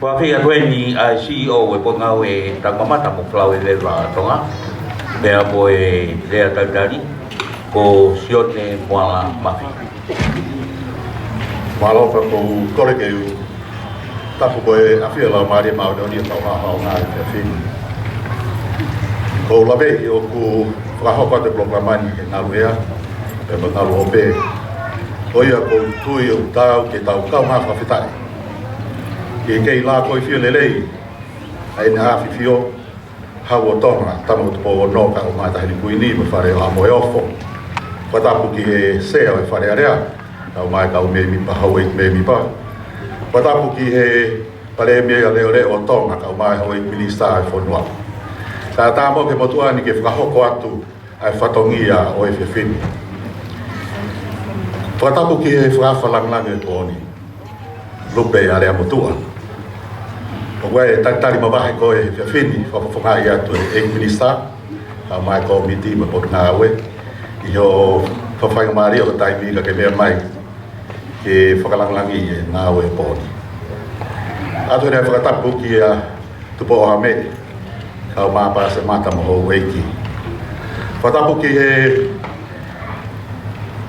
Kwa kia tueni CEO e ponga e takamata mo flau e leva tonga. Mea po e lea tautari ko sione moala mafi. Malo pa ko kore ke tapu ko e afia la mari mau doni tau ha nga e fin. Ko labe o ku flaho pa te programani e na luea e na luope. O ia ko Tuifio tau ke tau kau ha fafitai. Ke kei la ko fio lelei ai na fifio hawa tonga tamo po no ka o mata heli kuini mo fare o mo ofo. Ko tapu ki e se o fare area. Au mai kau me mi pa hoi me mi pa. Patapu ki he pale me leo leo tonga kau mai hoi minista e fonua. Ta mo ke motua ni ke whakahoko atu ai whatongia o e whiwhini. Patapu ki he whakawhalang e pōni. Lupe a rea motua. O koe tari mawahe ko e whiwhini whakawhangai atu e minista. Kau mai ko miti ma pot ngā awe. I ho whawhainga maari o ka taimi ka ke mea mai. Ke whakalangalangi e ngā oe pōni. Atu ere whakatapu ki a tupo o hame, kau māpā se mata moho weiki. Whakatapu ki he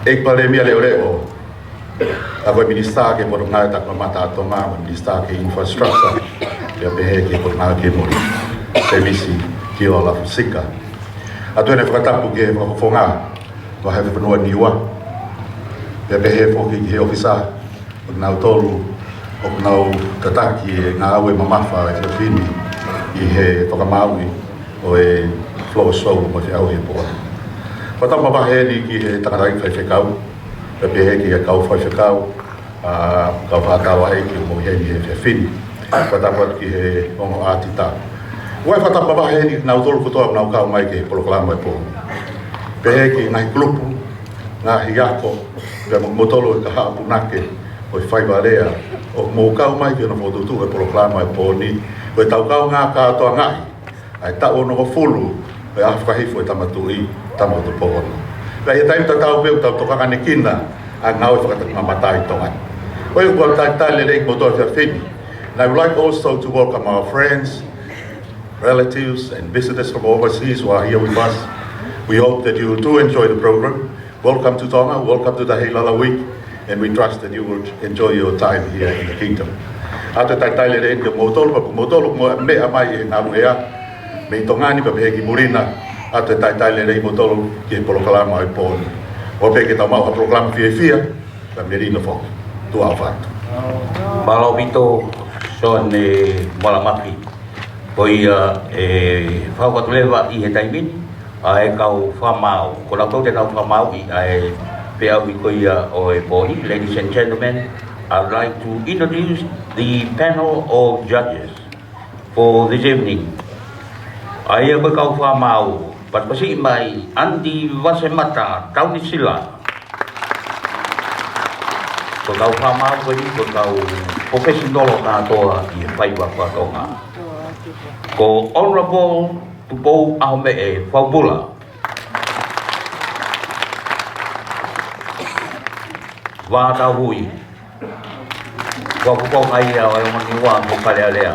ekpale mia leo leo, a koe minista ke moro ngā e takma mata atonga, minista ke infrastructure, ke pehe ke moro ngā ke mori, servisi ki o la fusika. Atu ere whakatapu ki he whakafonga, wahe whanua niwa, Pe pehe foki ki he ofisa, o nau tolu, o nau tataki e ngā aue mamafa e whiwhini i he whakamaui o e Floorshow mo te au he poa. Whata mawahe ni ki he takarai whaiwhekau, pe pehe ki he kau whaiwhekau, kau whātawa he ki mo he ni he whiwhini, whata wat ki he ongo ātita. Wai whata mawahe ni nau tolu kutoa nau kau mai ki he polokalama e poa. Pehe ki ngai klupu, ngā hiako, Pea motolo e ka haapu nake o i Faiva lea o mō kau mai ki ona Vaotu'u e poloklama e pōni o e tau kau ngā kātoa ngai ai tau ono o fulu o e awhakahifo e tamatui tamo tu pōna. Pea e taimta tau peu tau tokanga ne kina a ngau e whakatamatai tongai. O e kua tai le reik motoa te whini. And I would like also to welcome our friends, relatives and visitors from overseas who are here with us. We hope that you do enjoy the program. Welcome to Tonga, welcome to the Heilala Week, and we trust that you will enjoy your time here in the kingdom. Ata tai le rei ke motolo mo mea mai e ngā ruea, me i tongani pa pehe ki murina, ata tai le rei motolo ki polokalama e pōni. O pehe ke tau mau ha proklama fia, pa merino foki, tu au whātu. Malo pito son e mola mafi, koi e whakatuleva i he taimini, ai kau whamau. Ko la tau te nau whamau i ai peau i koia o e pōni. Ladies and gentlemen, I'd like to introduce the panel of judges for this evening. Ai e koe kau whamau, patpasi mai Andi Vasemata, Tauni Sila. Ko kau whamau koe ni, ko kau professional katoa i e Faiva Tonga. Ko Honorable Tupou ahome e Paula. Vaotu'u. Wapupau hai a o maniwa mo kale alea.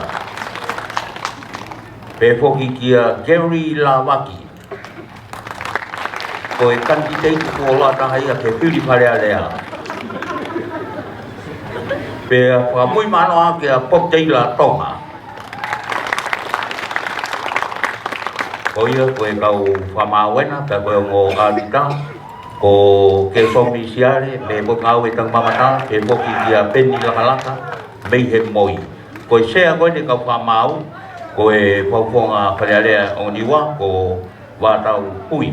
Pe foki kia Gary Lawaki. Ko e candidate ko la tahai a ke pili pale alea. Pe a Moimoi a ke a pop teila tonga. Ko ia koe kau whamawena, ka koe ngō ārita, ko ke somi siare, me mo ngau e tang mamata, e moki kia peni lakalaka, mei he moi. Ko e sea koe ne kau whamau, ko e whauwhonga parearea o niwa, ko Vaotu'u.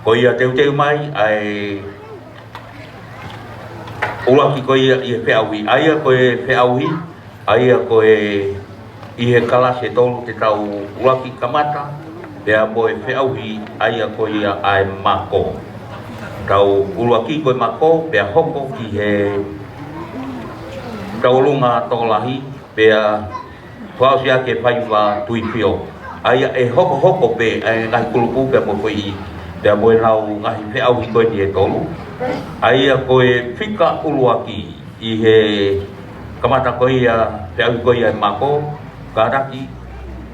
Ko ia teu mai, ai ulaki ko ia i he whiauhi, aia ko e whiauhi, aia ko e i he kalase tolu te tau ulaki kamata, pea mo e whiauhi aia ko ia ai Mako. Tau ulaki ko e Mako, pea hoko ki he taulunga Tokolahi, pea whausia ke Faiva Tuifio. Aia e hoko pe e ngahi kulupu pea mo koe i, pea mo e nau ngahi whiauhi koe ni e tolu. Aia ko e whika ulaki i he kamata koi te au koi Mako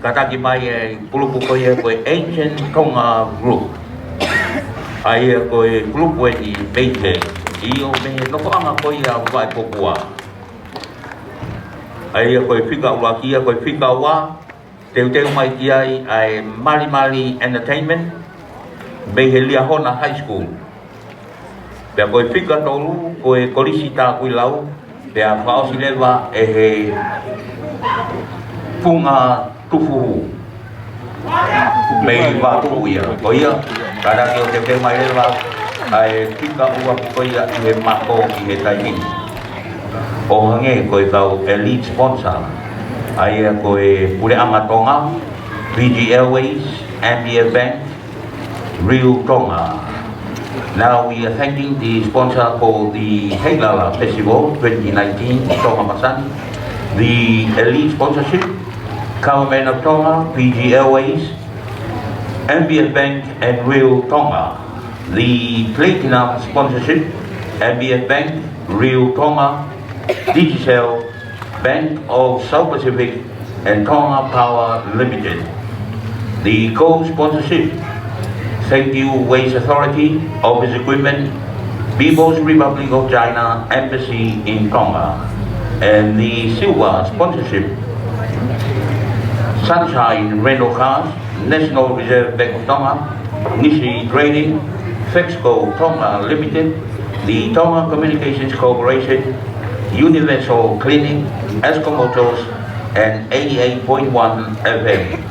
kataki mai pulupu koi koi ancient Tonga group ai koi group weni beite i o me no ko anga koi vai popua ai koi fika ua kia koi fika ua teu mai ki ai Mali Entertainment me he lia hona high school pea koi fika tolu koi kolisi ta kui lau pea whaosi lewa he punga tufu me Vaotu'u ia ko ia kada ke o teu mai lewa ai fika ua ko ia i he Mako i he taimini o hange koi tau elite sponsor ai koe pule anga Tonga, PG Airways, Ambia Bank, Rio Tonga. Now we are thanking the sponsor for the Heilala Festival 2019, Tonga Masani, the elite sponsorship, Government of Tonga, PG Airways, Ambia Bank and Rio Tonga. The platinum sponsorship, Ambia Bank, Rio Tonga, Digicel, Bank of South Pacific and Tonga Power Limited. The co-sponsorship, Thank You Waste Authority, Office Equipment, People's Republic of China Embassy in Tonga. And the silver sponsorship, Sunshine Rental Cars, National Reserve Bank of Tonga, Nishi Trading, Fexco Tonga Limited, the Tonga Communications Corporation, Universal Clinic, Esco Motors, and 88.1 FM.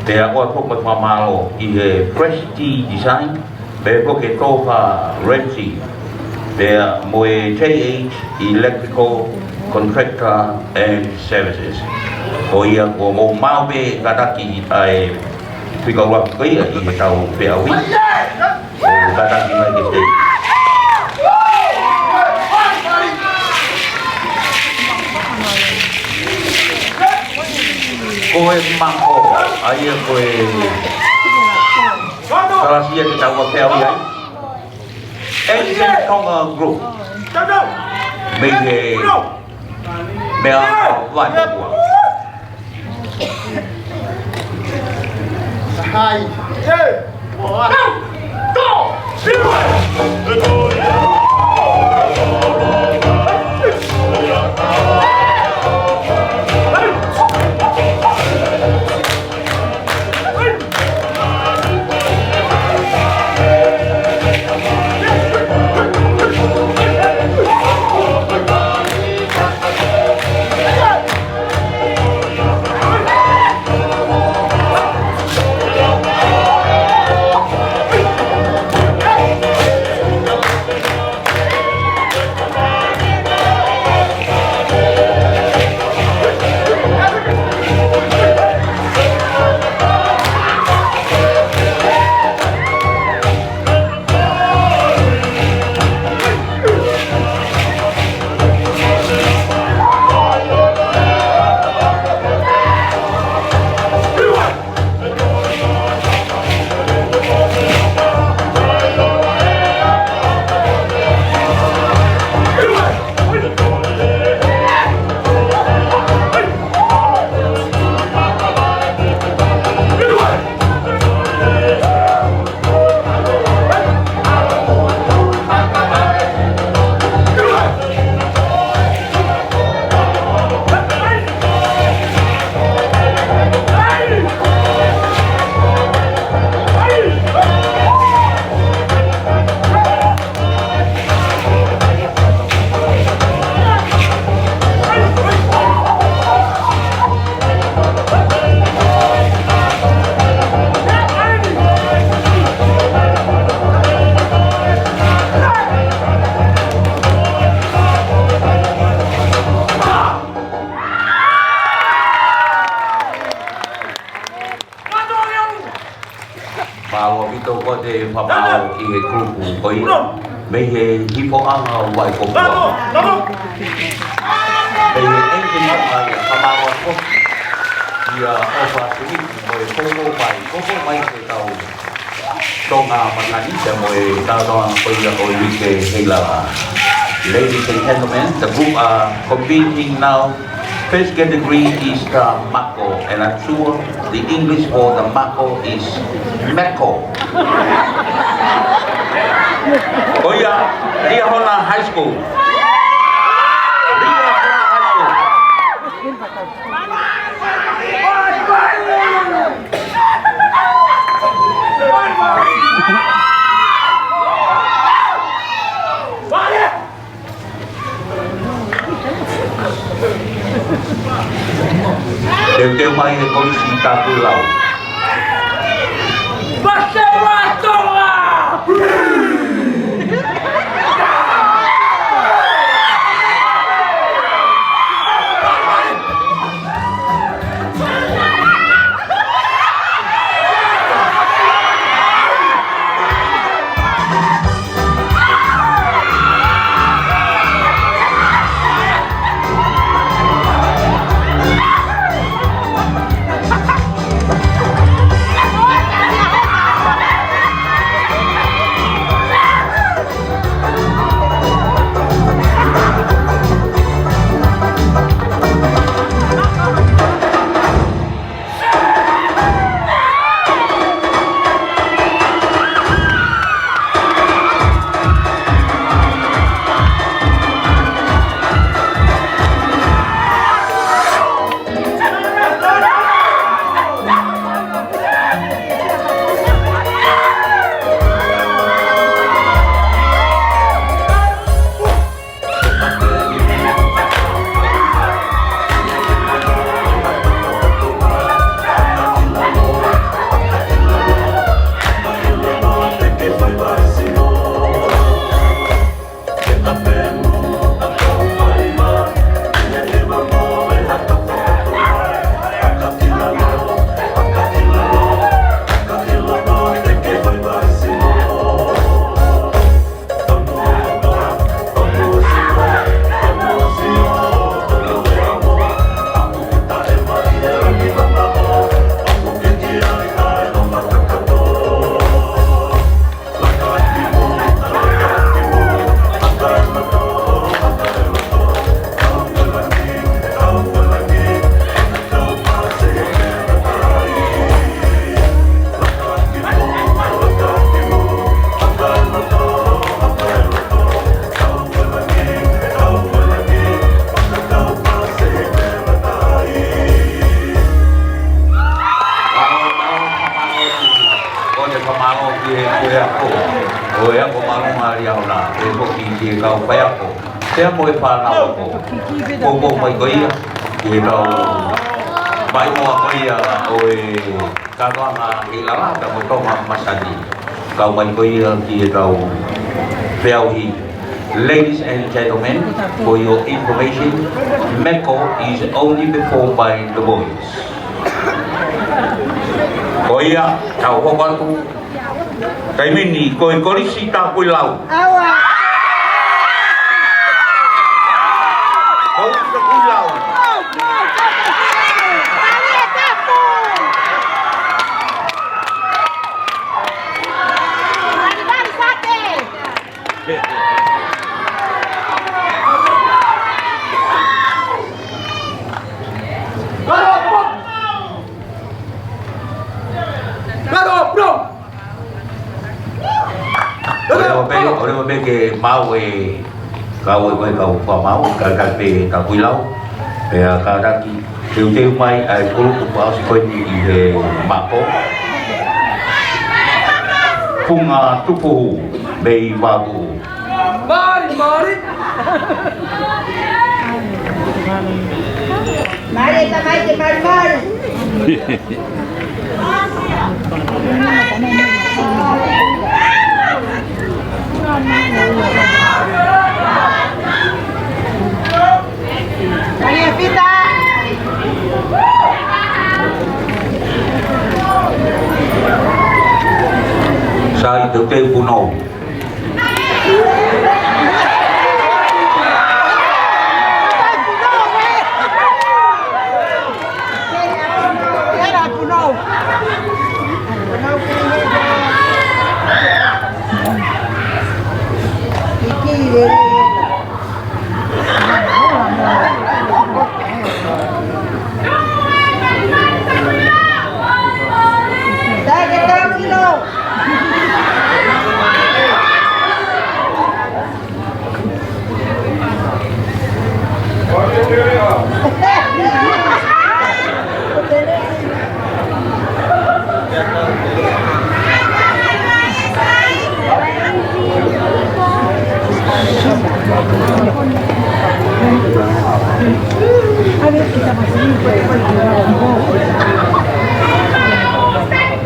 They are all focused on Malo in the Prestige Design, they book a Tofoa Renzi, they are Moe JH Electrical Contractor and Services. Oia o mo maube kataki ai fika wa kia i tau peawi. O kataki mai ke te. Koe Mako, ai koe kalasia ke tau peawi ai. Ancient Tonga Group. Mei mea vai popua. Hai. Paula vito ko te whamao ki he kupu koi me he hipo anga wai kopua. Me he enke mai whamao ako ia ofa tui mo e koko mai te tau Tonga Masani te mo e tau koi ia o Heilala. Ladies and gentlemen, the group are competing now. First category is the Mako, and I'm sure the English for the Mako is Mako. Oh yeah, Liahona High School. Liahona High School. Đều mai có sĩ ta vui lòng. Saya mau ipanau ko, Moimoi ko iya, ito Faiva ko iya, oi Tonga Masani Heilala, kamo Tonga Masani, Moimoi ko iya, ito Faiva. Ladies and gentlemen, for your information, Mako is only performed by the boys. Ko iya, tau ko Vaotu'u, kay mini ko korisita ko lau. Oleh bagi mau kau mau kau pe tak pulau ya kau lagi tiêu mai ai cũng có sự quan gì về Mako phung Tofoa về Vaotu'u mari sai từ trên Puno.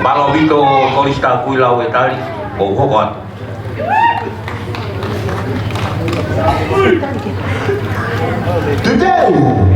Malo vito kolista kuilau etali o hokot. Today,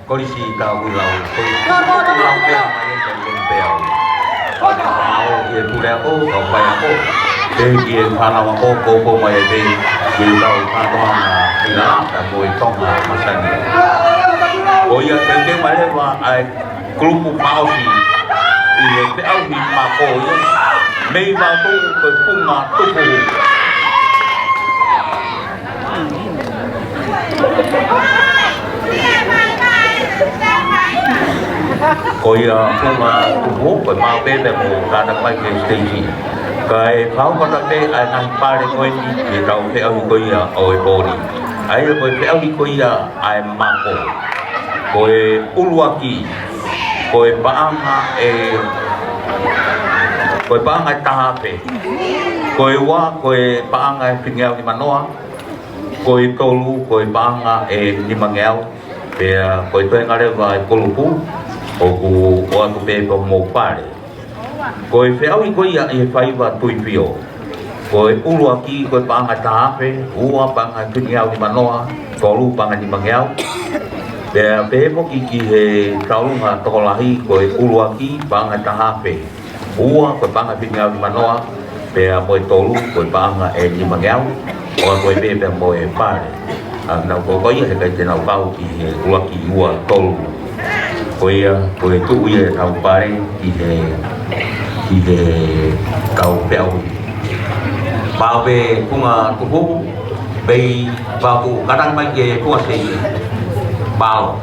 Kolisi ka wilau wilau pea mai ka pea au e pule ko ka pai ko e ki pana wa ko mai be ki lau ka ko na ila ka ko Tonga Masani o ia tende mai wa ai grupo pausi e pe au ni Mako mei Vaotu'u ko funga Tofoa Koia funga Tofoa ko ma bebe mo kana mai ke stage kai pháo có te ai nang pare ko ni e tau pe au koia oi boni ai ko pe au koia ai Mako ko e uluaki ko e paanga ko paanga tahape ko e wa ko e paanga pingau ni manoa ko e tolu ko e paanga ni mangau pe ko e Toinga le vai kolupu o ku o pe ko mo pare ko e fe au koia e Faiva Tuifio ko e uluaki ko e paanga tahape ua paanga pingau ni manoa tolu paanga ni mangau pe mo ki he taunga Tokolahi ko e uluaki paanga tahape ua ko paanga pingau ni manoa pe mo tolu ko paanga ni mangau o ko e pe mo e pare na ko ko ia he ka na pau ki he uluaki ua tolu ko e tu ia tau pare ki he kau peo bao về kunga tuhu be Vaotu'u kadang mai ke puasi bao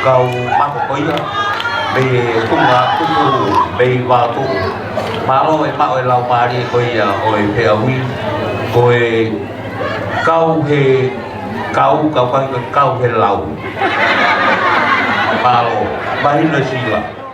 kau Mako koia be kunga kuku be Vaotu'u malo e mau e lau mari koia o e pe ahui ko e kau he kau he lau malo bahina sila